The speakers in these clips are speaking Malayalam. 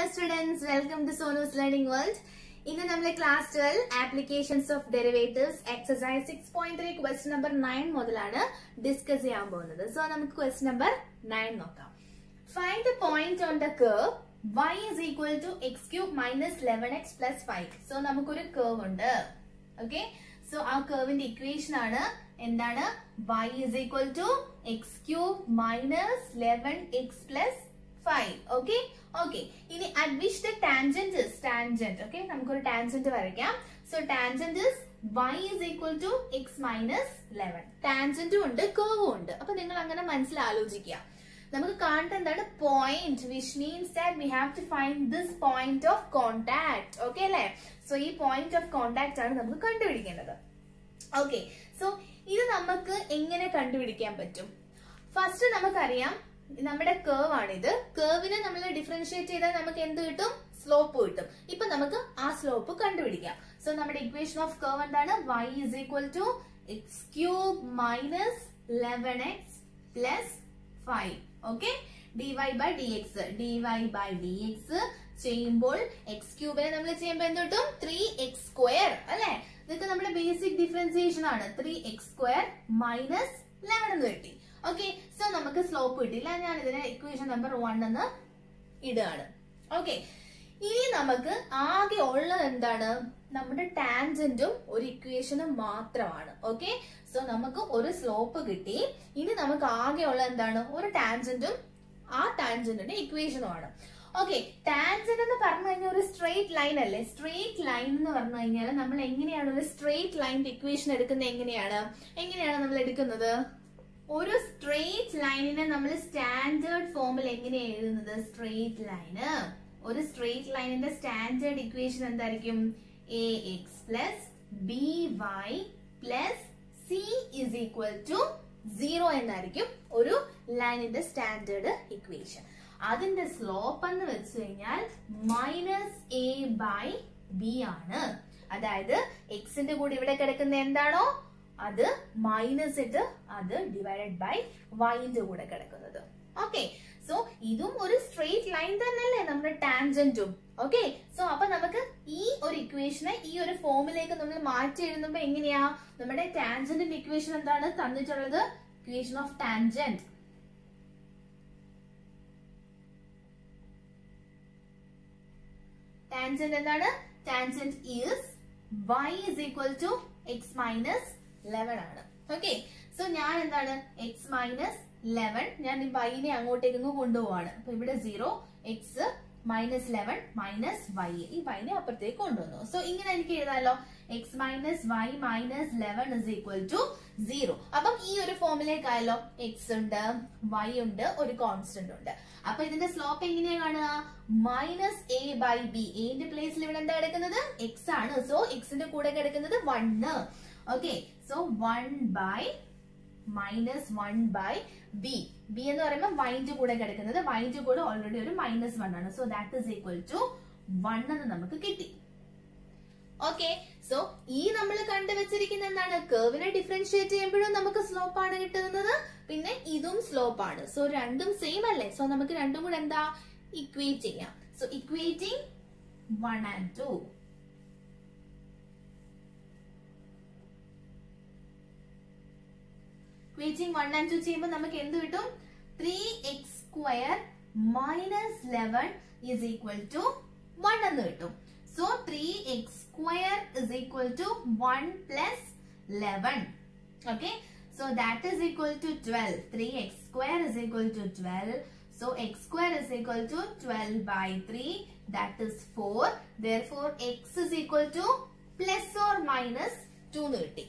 Hello students, welcome to Sonu's Learning World. In the class 12 applications of derivatives exercise 6.3 question number 9 modalana discuss cheyan povunathu. So namukku question number 9 nokkam. Find the point on the curve y is equal to x cube minus 11x plus 5. So namukku oru curve undu. Okay? So our curve inde equation aanu endana y is equal to x cube minus 11x plus 5. Okay? Okay. Ini at which the tangent is tangent. Okay? നമുക്ക് ഒരു tangent വരയ്ക്കാം. So tangent is y is equal to x minus 11. Tangent ഉണ്ട് curve ഉണ്ട്. അപ്പോൾ നിങ്ങൾ അങ്ങനെ മനസ്സിൽ ആലോചിക്കുക. നമുക്ക് കാണേണ്ട എന്താണ് point, which means that we have to find this point of contact. Okay അല്ലേ? So ഈ point of contact ആണ് നമുക്ക് കണ്ടുപിടിക്കേണ്ടത്. Okay. So ഇത് നമുക്ക് എങ്ങനെ കണ്ടുപിടിക്കാൻ പറ്റും? ഫസ്റ്റ് നമുക്കറിയാം നമ്മുടെ curve ആണിത്. curveനെ നമ്മൾ ഡിഫറൻഷിയേറ്റ് ചെയ്താൽ നമുക്ക് എന്ത് കിട്ടും? സ്ലോപ്പ് കിട്ടും. ഇപ്പൊ നമുക്ക് ആ സ്ലോപ്പ് കണ്ടുപിടിക്കാം. സോ നമ്മുടെ ഇക്വേഷൻ ഓഫ് curve എന്താണ്? y is equal to x cube minus 11x plus 5. Okay? dy by dx. dy by dx ചെയ്യുമ്പോൾ x ക്യൂബിനെ നമ്മൾ ചെയ്യുമ്പോൾ എന്ത് കിട്ടും? 3x square അല്ലെ? ഇതൊക്കെ നമ്മുടെ ബേസിക് ഡിഫറൻസിയേഷൻ ആണ്. 3x square minus 11 എന്ന് കിട്ടി. ഓക്കെ, സോ നമുക്ക് സ്ലോപ്പ് കിട്ടില്ല. ഞാൻ ഇതിനെ ഇക്വേഷൻ നമ്പർ 1 എന്ന് ഇടുകയാണ്. ഓക്കെ, ഇനി നമുക്ക് ആകെ ഉള്ളത് എന്താണ്? നമ്മുടെ ടാൻജന്റും ഒരു ഇക്വേഷനും മാത്രമാണ്. ഓക്കെ, സോ നമുക്ക് ഒരു സ്ലോപ്പ് കിട്ടി. ഇനി നമുക്ക് ആകെ ഉള്ളത് എന്താണ്? ഒരു ടാൻജന്റും ആ ടാൻജന്റിന്റെ ഇക്വേഷനും ആണ്. ഓക്കെ, ടാൻജന്റ് എന്ന് പറഞ്ഞു കഴിഞ്ഞാൽ ഒരു സ്ട്രെയിറ്റ് ലൈൻ അല്ലേ? സ്ട്രെയിറ്റ് ലൈൻ എന്ന് പറഞ്ഞു കഴിഞ്ഞാൽ നമ്മൾ എങ്ങനെയാണ് ഒരു സ്ട്രെയിറ്റ് ലൈനിന്റെ ഇക്വേഷൻ എടുക്കുന്നത്? എങ്ങനെയാണ് നമ്മൾ എടുക്കുന്നത്? ഒരു സ്ട്രെയിറ്റ് ലൈനിനെ നമ്മൾ സ്റ്റാൻഡേർഡ് ഫോമിൽ എങ്ങനെയാണ് എഴുതുന്നത്? സ്ട്രെയിറ്റ് ലൈന്, ഒരു സ്ട്രെയിറ്റ് ലൈനിന്റെ സ്റ്റാൻഡേർഡ് ഇക്വേഷൻ എന്തായിരിക്കും? ax plus by plus c is equal to 0 എന്നായിരിക്കും ഒരു ലൈനിന്റെ സ്റ്റാൻഡേർഡ് ഇക്വേഷൻ. അതിന്റെ സ്ലോപ്പ് എന്ന് വെച്ച് കഴിഞ്ഞാൽ a by b ആണ്. അതായത് എക്സിന്റെ കൂടെ ഇവിടെ കിടക്കുന്ന എന്താണോ അത് മൈനസ് ഇട്ട് അത് ഡിവൈഡഡ് ബൈ വൈന്റെ കൂടെ കിടക്കുന്നത്. ഓക്കെ, സോ ഇതും ഒരു സ്ട്രെയിറ്റ് ലൈൻ തന്നെയല്ലേ നമ്മുടെ ടാൻജന്റും. ഓക്കെ, സോ അപ്പൊ നമുക്ക് ഈ ഒരു ഇക്വേഷനെ ഈ ഒരു ഫോമിലേക്ക് നമ്മൾ മാറ്റി എഴുതുമ്പോ എങ്ങനെയാ? നമ്മുടെ ടാൻജന്റിന്റെ ഇക്വേഷൻ എന്താണ് തന്നിട്ടുള്ളത്? Equation of tangent. ടാൻജന്റ് എന്താണ്? Tangent is y is equal to x minus 11 ആണ്. ഓക്കെ, സോ ഞാൻ എന്താണ് x minus 11 ഞാൻ ഈ y നെ അങ്ങോട്ടേക്ക് കൊണ്ടുപോവാണ്. അപ്പൊ ഇവിടെ 0 x minus 11 minus y, ഈ y നെ അപ്പുറത്തേക്ക് കൊണ്ടുവന്നു. സോ ഇങ്ങനെ എനിക്ക് എഴുതാമല്ലോ, x minus y minus 11 is equal to 0. അപ്പം ഈ ഒരു ഫോമിലേക്കായല്ലോ. x ഉണ്ട്, y ഉണ്ട്, ഒരു കോൺസ്റ്റന്റ് ഉണ്ട്. അപ്പൊ ഇതിന്റെ സ്ലോപ്പ് എങ്ങനെയാ കാണുക? a by b. എന്റെ പ്ലേസിൽ ഇവിടെ എന്താ കിടക്കുന്നത്? x ആണ്. സോ xന്റെ കൂടെ കിടക്കുന്നത് 1. Okay, so 1 by -1 by b. b എന്ന് പറയുമ്പോൾ yന്റെ കൂടെ കിടക്കുന്നത്, yന്റെ കൂടെ ഓൾറെഡി ഒരു -1 ആണ്. So that is equal to 1 എന്ന് നമുക്ക് കിട്ടി. ഓക്കെ, സോ ഈ നമ്മൾ കണ്ടുവച്ചിരിക്കുന്ന എന്താണ്? കർവിനെ ഡിഫറൻഷിയേറ്റ് ചെയ്യുമ്പോഴും നമുക്ക് സ്ലോപ്പ് ആണ് കിട്ടുന്നത്, പിന്നെ ഇതും സ്ലോപ്പ് ആണ്. സോ രണ്ടും സെയിം അല്ലേ? സോ നമുക്ക് രണ്ടും കൂടെ എന്താ ഇക്വേറ്റ് ചെയ്യാം. So equating 1 and 2. Equating 1 and 2 ചെയ്യുമ്പോൾ നമുക്ക് എന്ത് കിട്ടും? 3x square minus 11 is equal to 1 എന്ന് കിട്ടും. So 3x square is equal to 1 plus 11. Okay, so that is equal to 12. 3x square is equal to 12. So x square is equal to 12 by 3, that is 4. Therefore x is equal to plus or minus 2 എന്ന് കിട്ടി.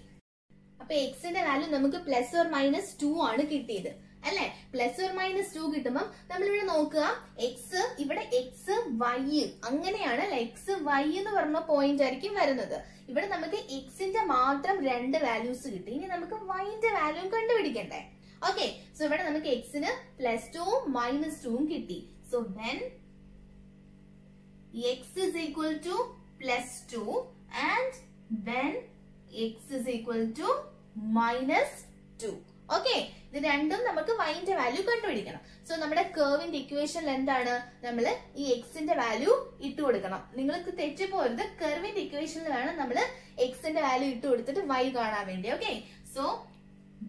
അപ്പൊ എക്സിന്റെ വാല്യൂ നമുക്ക് പ്ലസ് ഓർ മൈനസ് 2 ആണ് കിട്ടിയത് അല്ലെ? പ്ലസ് ഓർ മൈനസ് 2 കിട്ടുമ്പോൾ നമ്മളിവിടെ നോക്കുക, എക്സ് ഇവിടെ എക്സ് വൈ അങ്ങനെയാണ് അല്ലെ? എക്സ് വൈ എന്ന് പറഞ്ഞ പോയിന്റ് ആയിരിക്കും വരുന്നത്. ഇവിടെ നമുക്ക് എക്സിന്റെ മാത്രം 2 വാല്യൂസ് കിട്ടി. ഇനി നമുക്ക് വൈന്റെ വാല്യൂ കണ്ടുപിടിക്കണ്ടേ? ഓക്കെ, സോ ഇവിടെ നമുക്ക് എക്സിന് +2 -2 കിട്ടി. So when x is equal to +2 and when x is equal to -2. Okay, ഇത് രണ്ടും നമുക്ക് വൈന്റെ വാല്യൂ കണ്ടുപിടിക്കണം. സോ നമ്മുടെ കർവിന്റെ ഇക്വേഷനിൽ എന്താണ്, നമ്മൾ ഈ എക്സിന്റെ വാല്യൂ ഇട്ട് കൊടുക്കണം. നിങ്ങൾക്ക് തെറ്റിപ്പോരുത്, കർവിന്റെ ഇക്വേഷനിൽ വേണം നമ്മൾ എക്സിന്റെ വാല്യൂ ഇട്ട് കൊടുത്തിട്ട് വൈ കാണാൻ വേണ്ടി. Okay, so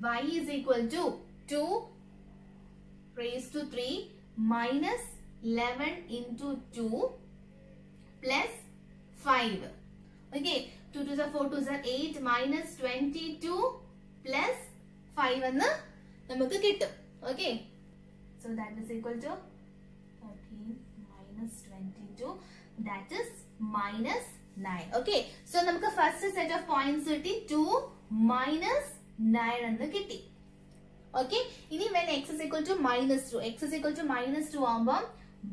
y is equal to 2 raised to 3 minus 11 into 2 plus 5. Okay, 2 to the 4 to the 8 minus 22 plus 5 എന്ന് നമുക്ക് കിട്ടും. Okay, so that is equal to 13 minus 22, that is minus 9. Okay, so നമുക്ക് first set of points കിട്ടി, 2 minus 9 എന്ന് കിട്ടി. Okay, ഇനി when x is equal to minus 2, x is equal to minus 2 ആകുമ്പോൾ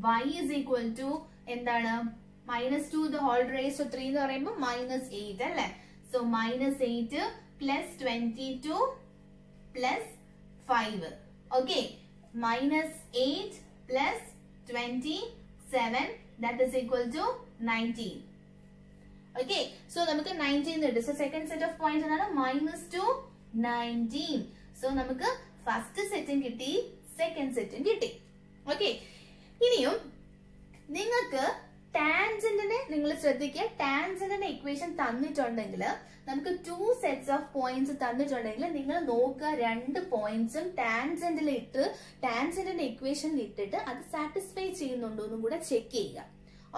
y is equal to എന്താണ്, minus 2 the whole raised to 3 എന്ന് പറയുമ്പോൾ minus 8 അല്ലേ. So minus 8 plus 22 plus 5. Okay, minus 8 plus 27, that is equal to 19. Okay, so നമുക്ക് 19 കിട്ടും. So second set of points എന്താണ്, minus 2 19. So നമുക്ക് ഫസ്റ്റ് സെറ്റും കിട്ടി, സെക്കൻഡ് സെറ്റും കിട്ടി. ഓക്കെ, ഇനിയും നിങ്ങൾക്ക് ടാൻജന്റിനെ നിങ്ങൾ ശ്രദ്ധിക്കുക. ടാൻജന്റിന്റെ ഇക്വേഷൻ തന്നിട്ടുണ്ടെങ്കിൽ നമുക്ക് 2 സെറ്റ്സ് ഓഫ് പോയിന്റ്സ് തന്നിട്ടുണ്ടെങ്കിൽ നിങ്ങൾ നോക്കുക, 2 പോയിന്റ്സും ടാൻജന്റിൽ ഇട്ട് ടാൻജന്റിന്റെ ഇക്വേഷനിൽ ഇട്ടിട്ട് അത് സാറ്റിസ്ഫൈ ചെയ്യുന്നുണ്ടോ എന്നും കൂടെ ചെക്ക് ചെയ്യുക.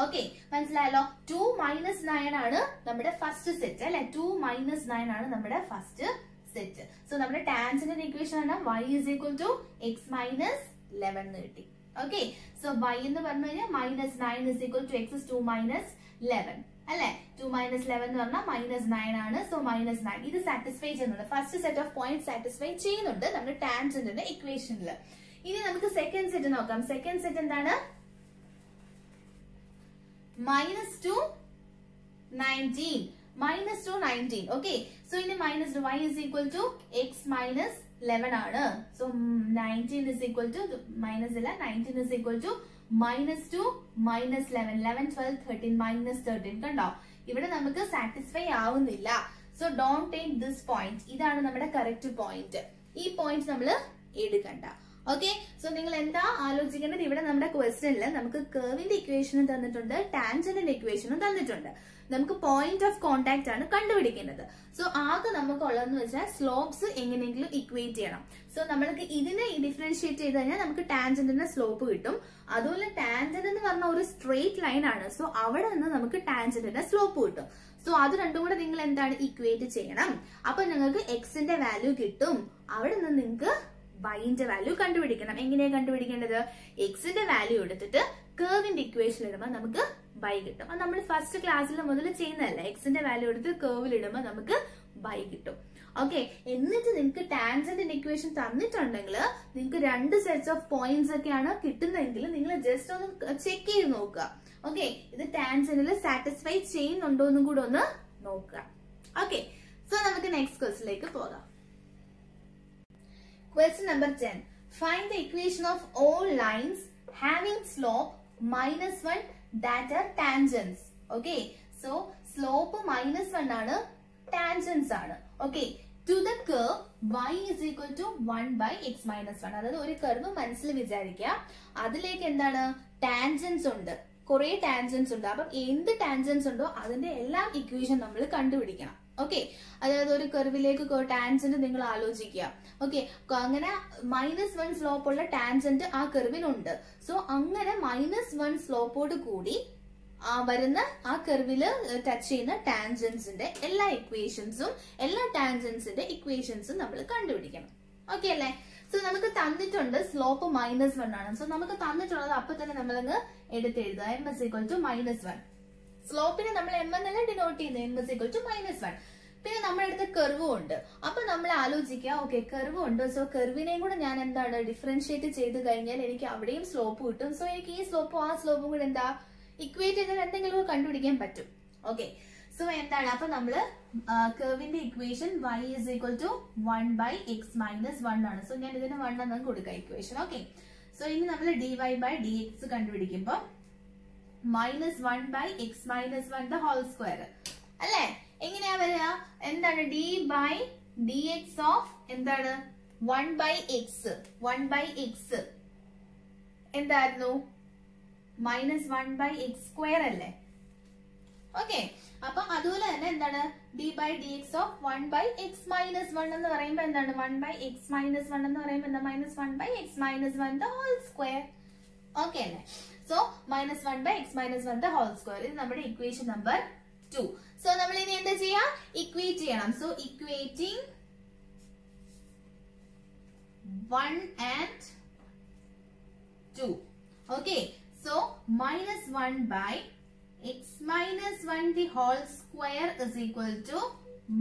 ഓക്കെ, മനസ്സിലായല്ലോ. 2 minus 9 ആണ് നമ്മുടെ ഫസ്റ്റ് സെറ്റ് അല്ലെ. 2 minus 9 ആണ് നമ്മുടെ ഫസ്റ്റ് സെറ്റ്. സോ നമ്മുടെ ടാൻജന്റിന്റെ ഇക്വേഷൻ ആണ് y is equal to x minus 11 എന്ന് കിട്ടി. ഓക്കെ, സോ y എന്ന് പറഞ്ഞു കഴിഞ്ഞാൽ minus 9 is equal to x is 2 minus 11 അല്ലെ. 2 minus 11 എന്ന് പറഞ്ഞാൽ minus 9 ആണ്. സോ minus 9 ഇത് സാറ്റിസ്ഫൈ ചെയ്യുന്നുണ്ട്, first set of point satisfy ചെയ്യുന്നുണ്ട് നമ്മുടെ ടാൻജന്റിന്റെ ഇക്വേഷനിൽ. ഇനി നമുക്ക് സെക്കൻഡ് സെറ്റ് നോക്കാം. സെക്കൻഡ് സെറ്റ് എന്താണ്, minus 2 19, minus 2 19. Okay, so in the minus 2, y is equal to x minus 11 ആണ്. So 19 is equal to minus 11, 19 is equal to minus 2 minus 11, 11 12 13 minus 13. കണ്ടോ, ഇവിടെ നമുക്ക് സാറ്റിസ്ഫൈ ആവുന്നില്ല. So don't take this point, ഇതാണ് നമ്മുടെ കറക്റ്റ് പോയിന്റ്. ഈ പോയിന്റ് നമ്മൾ എടുക്കണ്ട. ഓക്കെ, സോ നിങ്ങൾ എന്താ ആലോചിക്കേണ്ടത്, ഇവിടെ നമ്മുടെ ക്വസ്റ്റ്യനിൽ നമുക്ക് കർവിന്റെ ഇക്വേഷനും തന്നിട്ടുണ്ട്, ടാൻജന്റിന്റെ ഇക്വേഷനും തന്നിട്ടുണ്ട്. നമുക്ക് പോയിന്റ് ഓഫ് കോണ്ടാക്ട് ആണ് കണ്ടുപിടിക്കേണ്ടത്. സോ ആകെ നമുക്ക് ഉള്ളതെന്ന് വെച്ചാൽ സ്ലോപ്സ് എങ്ങനെയെങ്കിലും ഇക്വേറ്റ് ചെയ്യണം. സോ നമ്മൾക്ക് ഇതിനെ ഡിഫറൻഷിയേറ്റ് ചെയ്ത് കഴിഞ്ഞാൽ നമുക്ക് ടാൻജന്റിന്റെ സ്ലോപ്പ് കിട്ടും. അതുപോലെ ടാൻജന്റ് എന്ന് പറഞ്ഞ ഒരു സ്ട്രെയിറ്റ് ലൈൻ ആണ്. സോ അവിടെ നിന്ന് നമുക്ക് ടാൻജന്റിന്റെ സ്ലോപ്പ് കിട്ടും. സോ അത് രണ്ടും കൂടെ നിങ്ങൾ എന്താണ് ഇക്വേറ്റ് ചെയ്യണം. അപ്പൊ നിങ്ങൾക്ക് എക്സിന്റെ വാല്യൂ കിട്ടും. അവിടെ നിന്ന് നിങ്ങൾക്ക് വൈന്റെ വാല്യൂ കണ്ടുപിടിക്കണം. എങ്ങനെയാണ് കണ്ടുപിടിക്കേണ്ടത്, എക്സിന്റെ വാല്യൂ എടുത്തിട്ട് കർവിന്റെ ഇക്വേഷൻ ഇടുമ്പോൾ നമുക്ക് ബൈ കിട്ടും. അത് നമ്മൾ ഫസ്റ്റ് ക്ലാസ്സിൽ മുതൽ ചെയ്യുന്നതല്ല. എക്സിന്റെ വാല്യൂ എടുത്ത് കർവിൽ ഇടുമ്പോൾ നമുക്ക് ബൈ കിട്ടും. ഓക്കെ, എന്നിട്ട് നിങ്ങൾക്ക് ടാൻജന്റിന്റെ ഇക്വേഷൻ തന്നിട്ടുണ്ടെങ്കിൽ നിങ്ങൾക്ക് 2 സെറ്റ്സ് ഓഫ് പോയിന്റ്സ് ഒക്കെയാണ് കിട്ടുന്നതെങ്കിൽ നിങ്ങൾ ജസ്റ്റ് ഒന്ന് ചെക്ക് ചെയ്ത് നോക്കുക. ഓക്കെ, ഇത് ടാൻജന്റിൽ സാറ്റിസ്ഫൈ ചെയ്യുന്നുണ്ടോ എന്നും കൂടെ ഒന്ന് നോക്കുക. ഓക്കെ, സോ നമുക്ക് നെക്സ്റ്റ് ക്വസ്റ്റിലേക്ക് പോകാം. Question number 10. Find the equation of all lines having slope minus 1 that are tangents. Okay, so slope minus 1 ആണ്, tangents ആണ്. Okay, to the curve y is equal to 1 by x minus 1. അതായത് ഒരു കർവ് മനസ്സിൽ വിചാരിക്കുക, അതിലേക്ക് എന്താണ് ടാൻജൻസ് ഉണ്ട്, കുറെ ടാൻജൻസ് ഉണ്ട്. അപ്പം എന്ത് ടാൻജൻസ് ഉണ്ടോ അതിന്റെ എല്ലാം ഇക്വേഷൻ നമ്മൾ കണ്ടുപിടിക്കണം. ഓക്കെ, അതായത് ഒരു കർവിലേക്ക് ടാൻജന്റ് നിങ്ങൾ ആലോചിക്കുക. ഓക്കെ, അങ്ങനെ -1 സ്ലോപ്പ് ഉള്ള ടാൻജന്റ് ആ കർവിനുണ്ട്. സോ അങ്ങനെ -1 സ്ലോപ്പോട് കൂടി വരുന്ന ആ കർവില് ടച്ച് ചെയ്യുന്ന ടാൻജൻസിന്റെ എല്ലാ ഇക്വേഷൻസും എല്ലാ ടാൻജൻസിന്റെ ഇക്വേഷൻസും നമ്മൾ കണ്ടുപിടിക്കണം. ഓക്കെ അല്ലേ? സോ നമുക്ക് തന്നിട്ടുണ്ട് സ്ലോപ്പ് -1 ആണ്. സോ നമുക്ക് തന്നിട്ടുള്ളത് അപ്പൊ തന്നെ നമ്മളങ്ങ് എടുത്തെഴുതുക. m is equal to -1. സ്ലോപ്പിനെ നമ്മൾ m എന്നല്ല ഡിനോട്ട് ചെയ്യുന്നത്, m is equal to -1. പിന്നെ നമ്മുടെ അടുത്ത് കർവും ഉണ്ട്. അപ്പൊ നമ്മൾ ആലോചിക്കുക, ഓക്കെ കർവ് ഉണ്ട്. സോ കർവിനെയും കൂടെ ഞാൻ എന്താണ് ഡിഫറൻഷിയേറ്റ് ചെയ്ത് കഴിഞ്ഞാൽ എനിക്ക് അവിടെയും സ്ലോപ്പ് കിട്ടും. സോ എനിക്ക് ഈ സ്ലോപ്പും ആ സ്ലോപ്പും കൂടെ എന്താ ഇക്വേറ്റ് ചെയ്താൽ എന്തെങ്കിലും കണ്ടുപിടിക്കാൻ പറ്റും. ഓക്കെ, സോ എന്താണ് അപ്പൊ നമ്മള് കർവിന്റെ equation y is equal to 1 by x minus 1 ആണ്. സോ ഞാൻ ഇതിന് 1 എന്ന് കൊടുക്കാം ഇക്വേഷൻ. ഓക്കെ, സോ ഇനി നമ്മൾ dy by dx കണ്ടുപിടിക്കുമ്പോ -1 by x minus 1 the whole square അല്ലേ? എങ്ങനെയാ വരിക, എന്താണ് d by dx of എന്താണ് 1 by x എന്തായിരുന്നു -1/x² അല്ലേ? ഓക്കെ, അപ്പൊ അതുപോലെ തന്നെ എന്താണ് d by dx of 1/x-1 എന്ന് പറയുമ്പോ എന്താണ് 1/x-1 എന്ന് പറയുമ്പോ എന്താ -1/x-1 the whole square. Okay അല്ലേ? So -1/x-1 the whole square ഇത് നമ്മുടെ ഇക്വേഷൻ നമ്പർ 2. സോ നമ്മൾ ഇനി എന്താ ചെയ്യാ? ഇക്വേറ്റ് ചെയ്യണം. So equating 1 and 2. Okay, so -1 by x-1 the whole square is equal to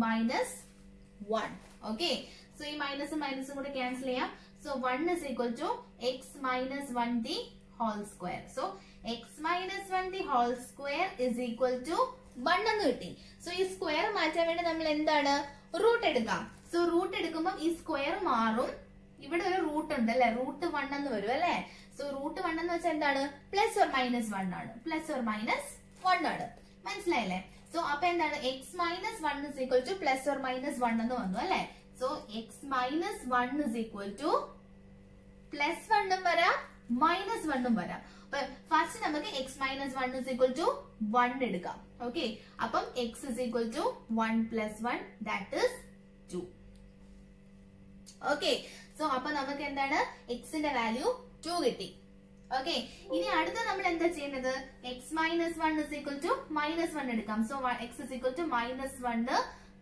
-1. Okay, so ഈ മൈനസും കൂടെ ക്യാൻസൽ ചെയ്യാം. So 1 is equal to x-1 the whole square. So x-1 the whole square is equal to 1 എന്ന് കിട്ടി. സോ ഈ സ്ക്വയർ മാറ്റാൻ വേണ്ടി നമ്മൾ എന്താണ് റൂട്ട് എടുക്കാം. സോ റൂട്ട് എടുക്കുമ്പോൾ ഈ സ്ക്വയർ മാറും. ഇവിടെ ഒരു റൂട്ട് ഉണ്ട് അല്ലെ, റൂട്ട് 1 എന്ന് വരും അല്ലെ. സോ റൂട്ട് 1 എന്ന് വെച്ചാൽ എന്താണ് +or-1 ആണ്, +or-1 ആണ്. മനസ്സിലായില്ലേ? സോ അപ്പൊ എന്താണ് x-1 is equal to +or-1 എന്ന് വന്നു അല്ലെ. So x-1 is equal to +1 ഉം വരാം -1 ഉം വരാം. അപ്പൊ ഫസ്റ്റ് നമുക്ക് x-1 is equal to 1 എടുക്കാം. ഓക്കെ, അപ്പം x is equal to 1 + 1 that is 2. Okay, so അപ്പൊ നമുക്ക് എന്താണ് എക്സിന്റെ വാല്യൂ 2 കിട്ടി. ഓക്കെ, ഇനി അടുത്ത നമ്മൾ എന്താ ചെയ്യുന്നത്? x-1 is equal to -1 എടുക്കാം. So x is equal to -1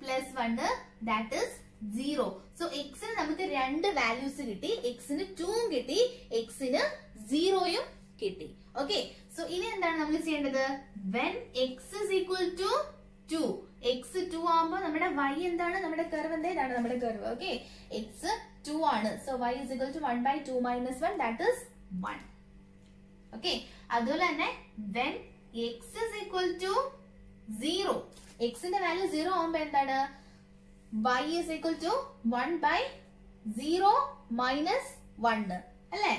+ 1 that is 0. So എക്സിന് നമുക്ക് രണ്ട് വാല്യൂസ് കിട്ടി. എക്സിന് 2 കിട്ടി, എക്സിന് 0 കിട്ടി. ഓക്കെ, സോ ഇനി എന്താണ് നമ്മൾ ചെയ്യേണ്ടത്? when x is equal to 2, x 2 ആകുമ്പോ നമ്മുടെ y എന്താണ്? നമ്മുടെ കർവ് എന്താ? ഇതാണ് നമ്മുടെ കർവ്. ഓക്കെ, x 2 ആണ്. So y is equal to 1/2 - 1 that is 1. Okay, അതുപോലെ തന്നെ when x is equal to 0, x ന്റെ വാല്യൂ 0 ആകുമ്പോ എന്താണ്? y is equal to 1/0 - 1 അല്ലെ.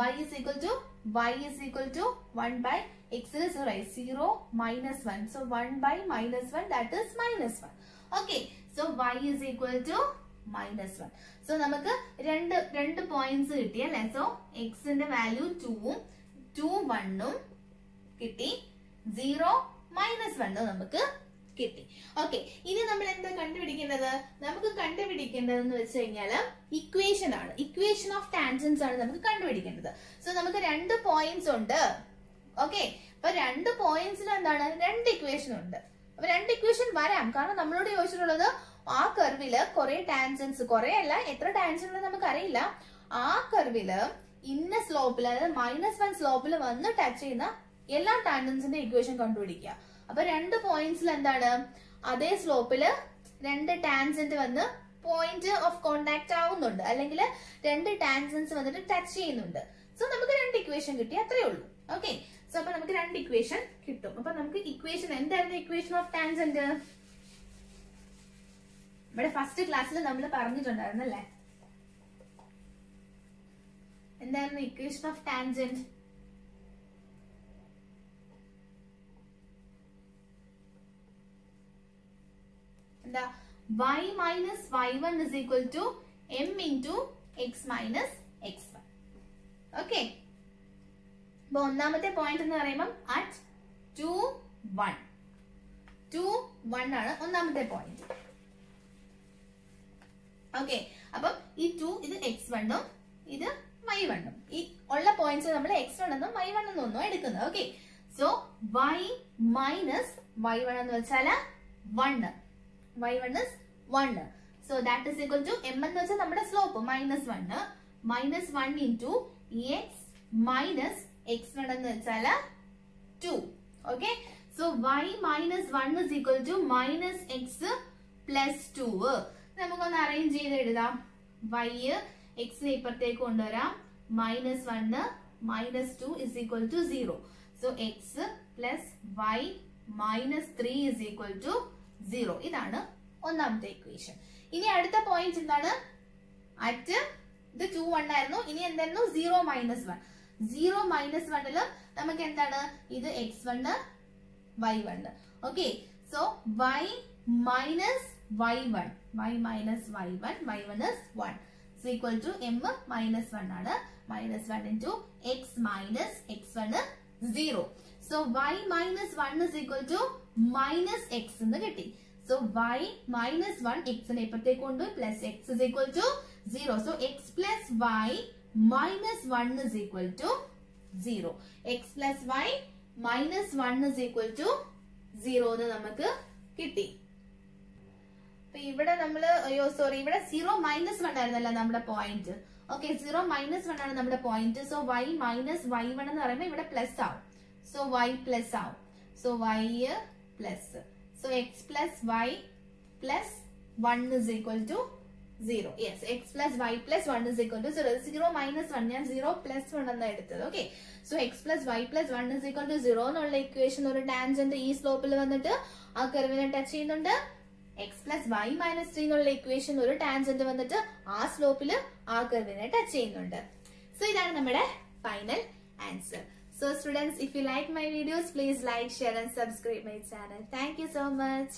y is equal to 1/x is 0 - 1. So 1/-1 that is -1. Okay, so y is equal to -1. So നമുക്ക് രണ്ട് പോയിന്റ്സ് കിട്ടി അല്ലെ. സോ x ന്റെ വാല്യൂ 2 1 കിട്ടി, 0 -1 നമുക്ക് കിട്ടി. ഓക്കെ, ഇനി നമ്മൾ എന്താ കണ്ടുപിടിക്കേണ്ടത്? നമുക്ക് കണ്ടുപിടിക്കേണ്ടതെന്ന് വെച്ച് കഴിഞ്ഞാല് ഇക്വേഷൻ ആണ്. ഇക്വേഷൻ ഓഫ് ടാൻജൻസ് ആണ് നമുക്ക് കണ്ടുപിടിക്കേണ്ടത്. സോ നമുക്ക് രണ്ട് പോയിന്റ്സ് ഉണ്ട്. ഓക്കെ, അപ്പൊ രണ്ട് പോയിന്റ്സിൽ എന്താണ് രണ്ട് ഇക്വേഷൻ ഉണ്ട്. അപ്പൊ രണ്ട് ഇക്വേഷൻ വരാം, കാരണം നമ്മളോട് ചോദിച്ചിട്ടുള്ളത് ആ കർവില് കുറെ ടാൻജൻസ്, കുറെ അല്ല എത്ര ടാൻജൻ ഉള്ളത് നമുക്ക് അറിയില്ല. ആ കർവില് ഇന്ന സ്ലോപ്പിൽ, അതായത് -1 സ്ലോപ്പിൽ വന്ന് ടച്ച് ചെയ്യുന്ന എല്ലാ ടാൻജൻസിന്റെ ഇക്വേഷൻ കണ്ടുപിടിക്കുക. അപ്പൊ രണ്ട് പോയിന്റ്സിൽ എന്താണ് അതേ സ്ലോപ്പില് രണ്ട് ടാൻജന്റ് വന്ന് പോയിന്റ് ഓഫ് കോണ്ടാക്ട് ആവുന്നുണ്ട്, അല്ലെങ്കിൽ രണ്ട് ടാൻജൻസ് വന്നിട്ട് ടച്ച് ചെയ്യുന്നുണ്ട്. സോ നമുക്ക് രണ്ട് ഇക്വേഷൻ കിട്ടി, അത്രേ ഉള്ളൂ. ഓക്കെ, സോ അപ്പൊ നമുക്ക് രണ്ട് ഇക്വേഷൻ കിട്ടും. അപ്പൊ നമുക്ക് ഇക്വേഷൻ എന്തായിരുന്നു? ഇക്വേഷൻ ഓഫ് ടാൻജന്റ് നമ്മുടെ ഫസ്റ്റ് ക്ലാസ്സിൽ നമ്മൾ പറഞ്ഞിട്ടുണ്ടായിരുന്നല്ലേ. എന്തായിരുന്നു ഇക്വേഷൻ ഓഫ് ടാൻജന്റ്? എന്താ? y - y1 is equal to m into x - x1. Okay, അപ്പൊ ഒന്നാമത്തെ പോയിന്റ് എന്ന് പറയുമ്പോൾ at 2 1 ആണ് ഒന്നാമത്തെ പോയിന്റ്. ഓക്കെ, അപ്പം ഈ 2 ഇത് x1 ഉം ഇത് y1 ഉം. ഈ ഉള്ള പോയിന്റ്സ് നമ്മൾ x1 എന്നും y1 എന്നും ഒന്നും എടുക്കുന്നത്. ഓക്കെ, സോ y - y1 എന്ന് വെച്ചാൽ 1, y1 is 1. So that is equal to m എന്ന് വെച്ചാൽ നമ്മുടെ slope -1 into x minus x1 എന്ന് വെച്ചാൽ 2. Okay, so y - 1 is equal to -x plus 2. നമുക്കൊന്ന് അറേഞ്ച് ചെയ്ത് എഴുതാം. y x ഇപ്പുറത്തേക്ക് കൊണ്ടുവരാം. -1 - 2 is equal to 0. So x plus y minus 3 is equal to 0. ഇതാണ് ഒന്നാമത്തെ ഇക്വേഷൻ. ഇനി അടുത്ത പോയിന്റ് എന്താണ്? അറ്റ് ഇത് 2 1 ആയിരുന്നു. ഇനി എന്തായിരുന്നു? 0 - 1. 0 - 1ല് നമുക്ക് എന്താണ്? ഇത് x1 y1. Okay, so y minus y1 y1 y1 is 1. is equal to m minus 1 ആണ്. minus 1 into x minus x1 0. So y minus 1 is equal to minus x എന്ന് കിട്ടി. So y minus 1 x നെ ഇപ്പുറത്തേക്ക് കൊണ്ടു plus x is equal to 0. So x plus y minus 1 is equal to 0. x plus y minus 1 is equal to 0 എന്ന് നമുക്ക് കിട്ടി. ഇവിടെ നമ്മള് ഇവിടെ 0 minus 1 ആയിരുന്നല്ലോ നമ്മുടെ പോയിന്റ്. ഓക്കെ 0 minus 1 ആണ് നമ്മുടെ point. So y minus y1 എന്ന് പറയുമ്പോൾ ഇവിടെ പ്ലസ് ആവും. സോ y പ്ലസ് ആവും. So y plus. So x plus y plus 1 is equal to 0. Yes, x plus y plus 1 is equal to 0. 0 minus 1 ഞാൻ 0 plus 1 എന്നാണ് എടുത്തത്. Okay so x plus y plus 1 is equal to 0 എന്നുള്ള ഇക്വേഷൻ ഒരു ടാൻജന്റ് ഈ സ്ലോപ്പിൽ വന്നിട്ട് ആ കർവിനെ ടച്ച് ചെയ്യുന്നുണ്ട്. x plus y minus 3 എന്നുള്ള ഇക്വേഷൻ ഒരു ടാൻജന്റ് വന്നിട്ട് ആ സ്ലോപ്പിൽ ആ കർവിനെ ടച്ച് ചെയ്യുന്നുണ്ട്. സോ ഇതാണ് നമ്മുടെ final answer. So students, if you like my videos, please like, share and subscribe my channel. Thank you so much.